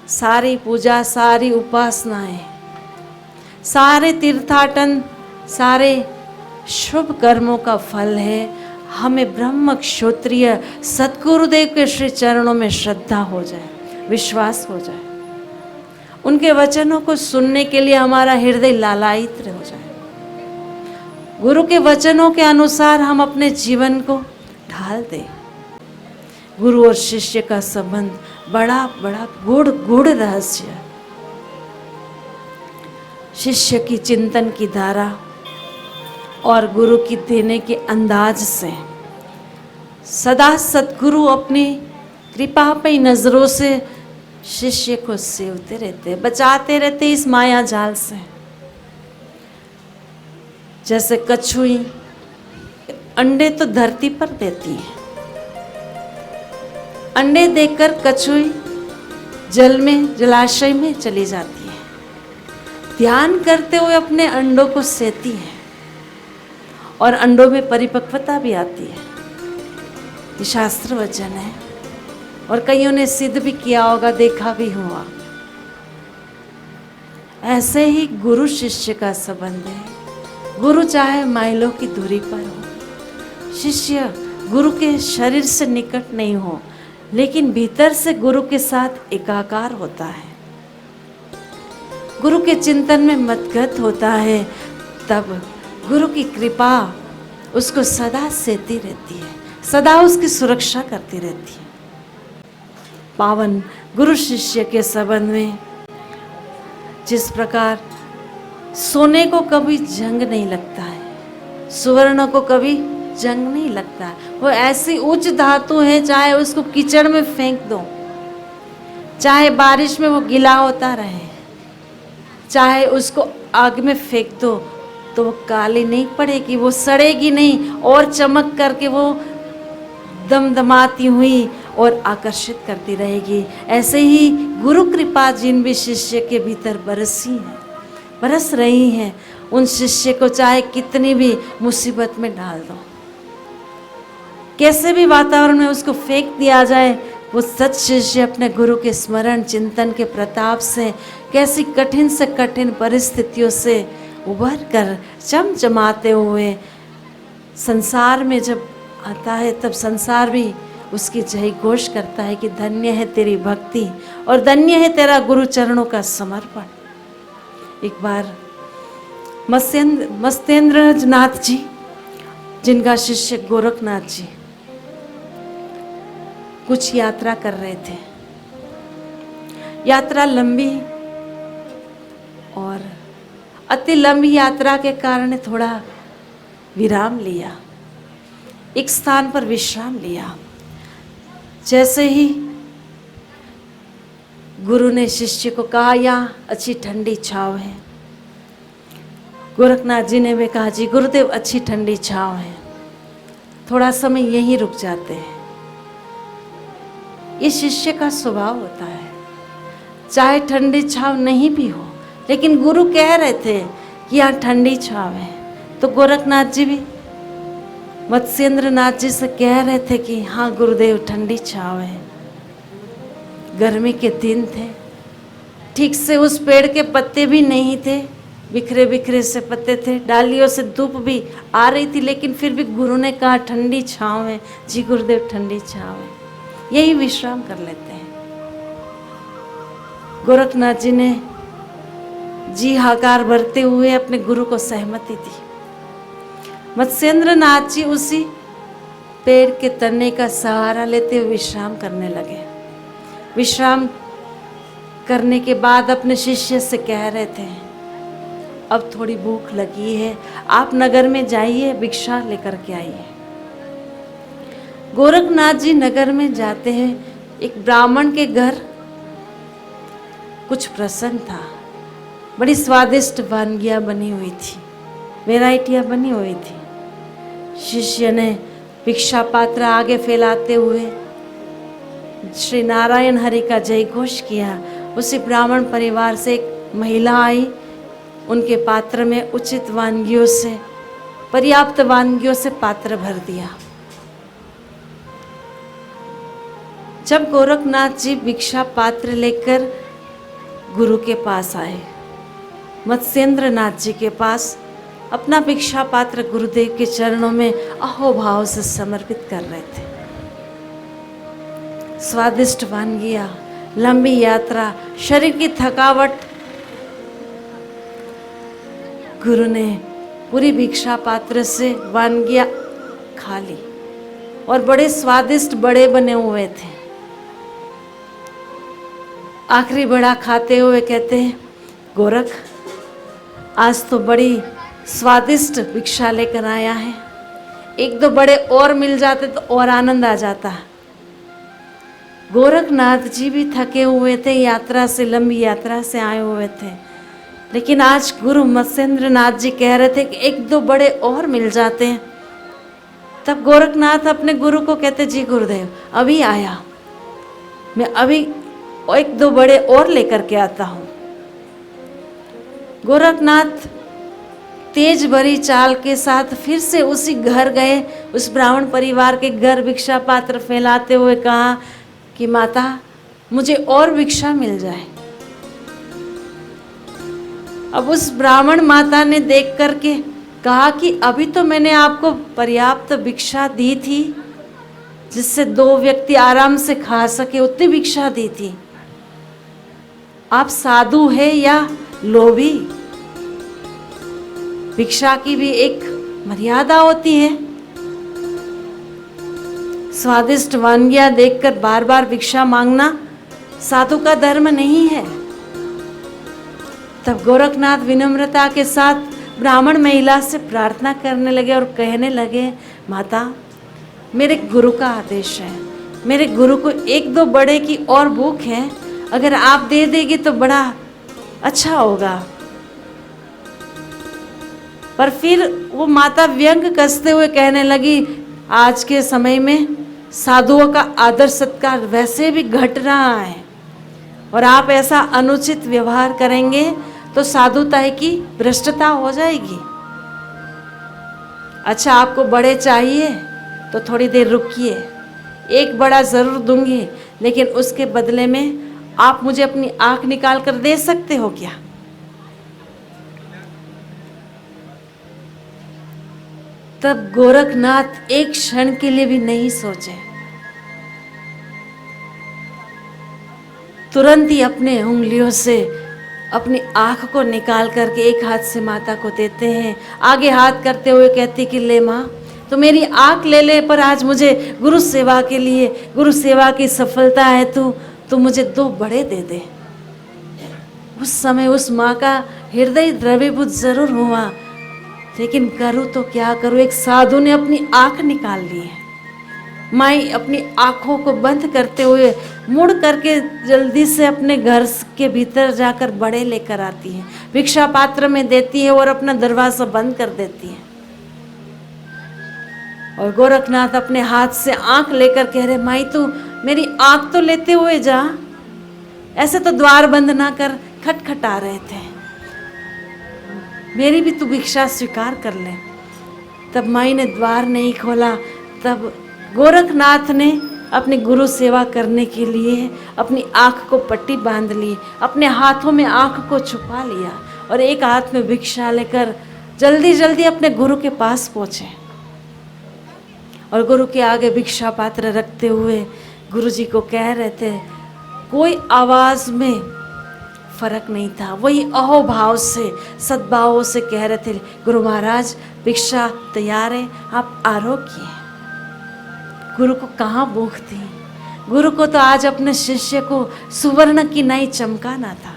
सारी पूजा, सारी उपासनाएं, सारे तीर्थाटन, सारे शुभ कर्मों का फल है हमें ब्रह्म क्षोत्रिय सद्गुरुदेव के श्री चरणों में श्रद्धा हो जाए, विश्वास हो जाए, उनके वचनों को सुनने के लिए हमारा हृदय लालायित हो जाए, गुरु के वचनों के अनुसार हम अपने जीवन को ढाल दें। गुरु और शिष्य का संबंध बड़ा बड़ा गूढ़ रहस्य है। शिष्य की चिंतन की धारा और गुरु की देने के अंदाज से सदा सद्गुरु अपनी कृपा पे नजरों से शिष्य को सेवते रहते, बचाते रहते इस माया जाल से। जैसे कछुई अंडे तो धरती पर देती है, अंडे देकर कछुई जल में, जलाशय में चली जाती है, ध्यान करते हुए अपने अंडों को सेती है और अंडों में परिपक्वता भी आती है। ये शास्त्र वचन है और कईयों ने सिद्ध भी किया होगा, देखा भी हुआ। ऐसे ही गुरु शिष्य का संबंध है। गुरु चाहे माइलों की दूरी पर हो, शिष्य गुरु के शरीर से निकट नहीं हो, लेकिन भीतर से गुरु के साथ एकाकार होता है, गुरु के चिंतन में मतगत होता है, तब गुरु की कृपा उसको सदा सेती रहती है, सदा उसकी सुरक्षा करती रहती है। पावन गुरु शिष्य के संबंध में जिस प्रकार सोने को कभी जंग नहीं लगता है, सुवर्ण को कभी जंग नहीं लगता है, वो ऐसी उच्च धातु है, चाहे उसको कीचड़ में फेंक दो, चाहे बारिश में वो गीला होता रहे, चाहे उसको आग में फेंक दो तो वो काली नहीं पड़ेगी, वो सड़ेगी नहीं और चमक करके वो दमदमाती हुई और आकर्षित करती रहेगी। ऐसे ही गुरु कृपा जिन भी शिष्य के भीतर बरस रही है, उन शिष्य को चाहे कितनी भी मुसीबत में डाल दो, कैसे भी वातावरण में उसको फेंक दिया जाए, वो सच शिष्य अपने गुरु के स्मरण चिंतन के प्रताप से कैसी कठिन से कठिन परिस्थितियों से उभर कर चमचमाते हुए संसार में जब आता है, तब संसार भी उसकी जय घोष करता है कि धन्य है तेरी भक्ति और धन्य है तेरा गुरु चरणों का समर्पण। एक बार मस्तेंद्र नाथ जी, जिनका शिष्य गोरखनाथ जी, कुछ यात्रा कर रहे थे। यात्रा लंबी और अति लंबी यात्रा के कारण थोड़ा विराम लिया, एक स्थान पर विश्राम लिया। जैसे ही गुरु ने शिष्य को कहा, यहाँ अच्छी ठंडी छांव है, गोरखनाथ जी ने भी कहा, जी गुरुदेव अच्छी ठंडी छांव है, थोड़ा समय यहीं रुक जाते हैं। ये शिष्य का स्वभाव होता है, चाहे ठंडी छांव नहीं भी हो, लेकिन गुरु कह रहे थे कि यहाँ ठंडी छांव है, तो गोरखनाथ जी भी मत्स्येंद्र नाथ जी से कह रहे थे कि हाँ गुरुदेव ठंडी छांव है। गर्मी के दिन थे, ठीक से उस पेड़ के पत्ते भी नहीं थे, बिखरे बिखरे से पत्ते थे, डालियों से धूप भी आ रही थी, लेकिन फिर भी गुरु ने कहा ठंडी छांव है। जी गुरुदेव ठंडी छांव है, यही विश्राम कर लेते हैं। गोरखनाथ जी ने जी हाकार भरते हुए अपने गुरु को सहमति दी। मत्स्येंद्र नाथ जी उसी पेड़ के तने का सहारा लेते हुए विश्राम करने लगे। विश्राम करने के बाद अपने शिष्य से कह रहे थे, अब थोड़ी भूख लगी है, आप नगर में जाइए, भिक्षा लेकर के आइए। गोरखनाथ जी नगर में जाते हैं। एक ब्राह्मण के घर कुछ प्रसंग था, बड़ी स्वादिष्ट वानगियाँ बनी हुई थी, वेराइटियाँ बनी हुई थी। शिष्य ने भिक्षा पात्र आगे फैलाते हुए श्री नारायण हरि का जय घोष किया। उसी ब्राह्मण परिवार से एक महिला आई, उनके पात्र में उचित वानगियों से, पर्याप्त वानगियों से पात्र भर दिया। जब गोरखनाथ जी भिक्षा पात्र लेकर गुरु के पास आए, मत्स्येंद्र नाथ जी के पास अपना भिक्षा पात्र गुरुदेव के चरणों में अहोभाव से समर्पित कर रहे थे। स्वादिष्ट वानगियां, लंबी यात्रा, शरीर की थकावट, गुरु ने पूरी भिक्षा पात्र से वानगियां खा ली और बड़े स्वादिष्ट बड़े बने हुए थे। आखिरी बड़ा खाते हुए कहते हैं, गोरख आज तो बड़ी स्वादिष्ट भिक्षा लेकर आया है, एक दो बड़े और मिल जाते तो और आनंद आ जाता। गोरखनाथ जी भी थके हुए थे, यात्रा से, लंबी यात्रा से आए हुए थे, लेकिन आज गुरु मत्स्येंद्र नाथ जी कह रहे थे कि एक दो बड़े और मिल जाते हैं। तब गोरखनाथ अपने गुरु को कहते, जी गुरुदेव अभी आया, मैं अभी एक दो बड़े और लेकर के आता हूँ। गोरखनाथ तेज भरी चाल के साथ फिर से उसी घर गए, उस ब्राह्मण परिवार के घर भिक्षा पात्र फैलाते हुए कहा कि माता मुझे और भिक्षा मिल जाए। अब उस ब्राह्मण माता ने देख करके कहा कि अभी तो मैंने आपको पर्याप्त भिक्षा दी थी, जिससे दो व्यक्ति आराम से खा सके, उतनी भिक्षा दी थी। आप साधु है या लोभी? भिक्षा की भी एक मर्यादा होती है। स्वादिष्ट वानगियां देखकर बार बार भिक्षा मांगना साधु का धर्म नहीं है। तब गोरखनाथ विनम्रता के साथ ब्राह्मण महिला से प्रार्थना करने लगे और कहने लगे, माता मेरे गुरु का आदेश है, मेरे गुरु को एक दो बड़े की और भूख है, अगर आप दे देगी तो बड़ा अच्छा होगा। पर फिर वो माता व्यंग कसते हुए कहने लगी, आज के समय में साधुओं का आदर सत्कार वैसे भी घट रहा है और आप ऐसा अनुचित व्यवहार करेंगे तो साधुता की भ्रष्टता हो जाएगी। अच्छा आपको बड़े चाहिए तो थोड़ी देर रुकिए, एक बड़ा जरूर दूंगी, लेकिन उसके बदले में आप मुझे अपनी आंख निकाल कर दे सकते हो क्या? तब गोरखनाथ एक क्षण के लिए भी नहीं सोचे, तुरंत ही अपने उंगलियों से अपनी आंख को निकाल करके एक हाथ से माता को देते हैं, आगे हाथ करते हुए कहते कि ले माँ तो मेरी आंख ले ले, पर आज मुझे गुरु सेवा के लिए, गुरु सेवा की सफलता है तो मुझे दो बड़े दे दे। उस समय उस माँ का हृदय द्रवीभूत जरूर हुआ, लेकिन करूँ तो क्या करूँ? एक साधु ने अपनी आंख निकाल ली है। माई अपनी आंखों को बंद करते हुए मुड़ करके जल्दी से अपने घर के भीतर जाकर बड़े लेकर आती है, भिक्षा पात्र में देती है और अपना दरवाजा बंद कर देती है। और गोरखनाथ अपने हाथ से आंख लेकर कह रहे, माई तू मेरी आंख तो लेते हुए जा, ऐसे तो द्वार बंद ना कर, खटखटा रहे थे, मेरी भी तू भिक्षा स्वीकार कर ले। तब माई ने द्वार नहीं खोला। तब गोरखनाथ ने अपनी गुरु सेवा करने के लिए अपनी आंख को पट्टी बांध ली, अपने हाथों में आंख को छुपा लिया और एक हाथ में भिक्षा लेकर जल्दी जल्दी अपने गुरु के पास पहुंचे। और गुरु के आगे भिक्षा पात्र रखते हुए गुरु जी को कह रहे थे, कोई आवाज में फर्क नहीं था, वही अहोभाव से, सद्भाव से कह रहे थे, गुरु महाराज भिक्षा तैयार है, आप आरोग्य हैं। गुरु को कहाँ भूख थी? गुरु को तो आज अपने शिष्य को सुवर्ण की नई चमकाना था,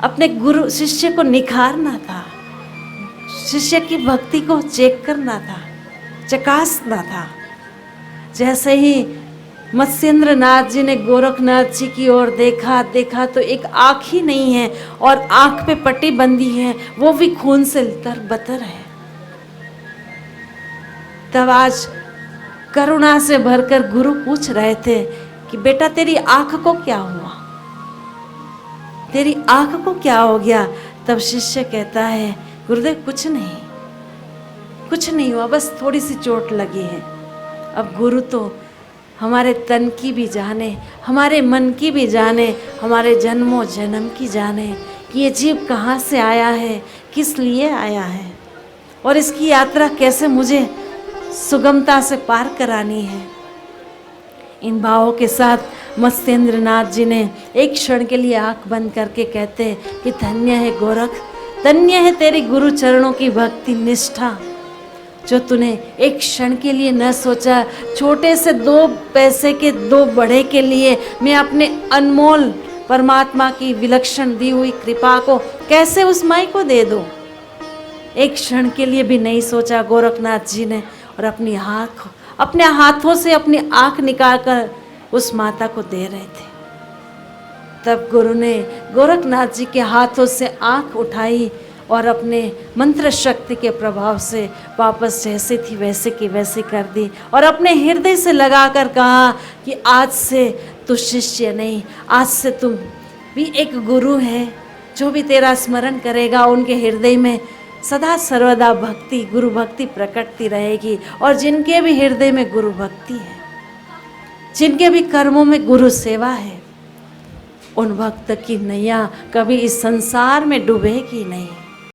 अपने गुरु शिष्य को निखारना था, शिष्य की भक्ति को चेक करना था, चकासना था। जैसे ही मत्स्येंद्र नाथ जी ने गोरखनाथ जी की ओर देखा तो एक आँख ही नहीं है और आँख पे पट्टी बंदी है, वो भी खून से तरबतर है। तब आज करुणा से भरकर गुरु पूछ रहे थे कि बेटा तेरी आँख को क्या हुआ, तेरी आँख को क्या हो गया? तब शिष्य कहता है, गुरुदेव कुछ नहीं हुआ, बस थोड़ी सी चोट लगी है। अब गुरु तो हमारे तन की भी जाने, हमारे मन की भी जाने, हमारे जन्मों जन्म की जाने कि ये जीव कहाँ से आया है, किस लिए आया है और इसकी यात्रा कैसे मुझे सुगमता से पार करानी है। इन भावों के साथ मत्स्येंद्र नाथ जी ने एक क्षण के लिए आंख बंद करके कहते कि धन्य है गोरख, धन्य है तेरी गुरु चरणों की भक्ति निष्ठा, जो तूने एक क्षण के लिए न सोचा छोटे से 2 पैसे के 2 बड़े के लिए मैं अपने अनमोल परमात्मा की विलक्षण दी हुई कृपा को कैसे उस माई को दे दूं। एक क्षण के लिए भी नहीं सोचा गोरखनाथ जी ने और अपने हाथों से अपनी आंख निकालकर उस माता को दे रहे थे। तब गुरु ने गोरखनाथ जी के हाथों से आंख उठाई और अपने मंत्र शक्ति के प्रभाव से वापस जैसे थी वैसे की वैसे कर दी और अपने हृदय से लगाकर कहा कि आज से तू शिष्य नहीं, आज से तुम भी एक गुरु है। जो भी तेरा स्मरण करेगा उनके हृदय में सदा सर्वदा भक्ति, गुरु भक्ति प्रकटती रहेगी। और जिनके भी हृदय में गुरु भक्ति है, जिनके भी कर्मों में गुरु सेवा है, उन भक्त की नैया कभी इस संसार में डूबेगी नहीं।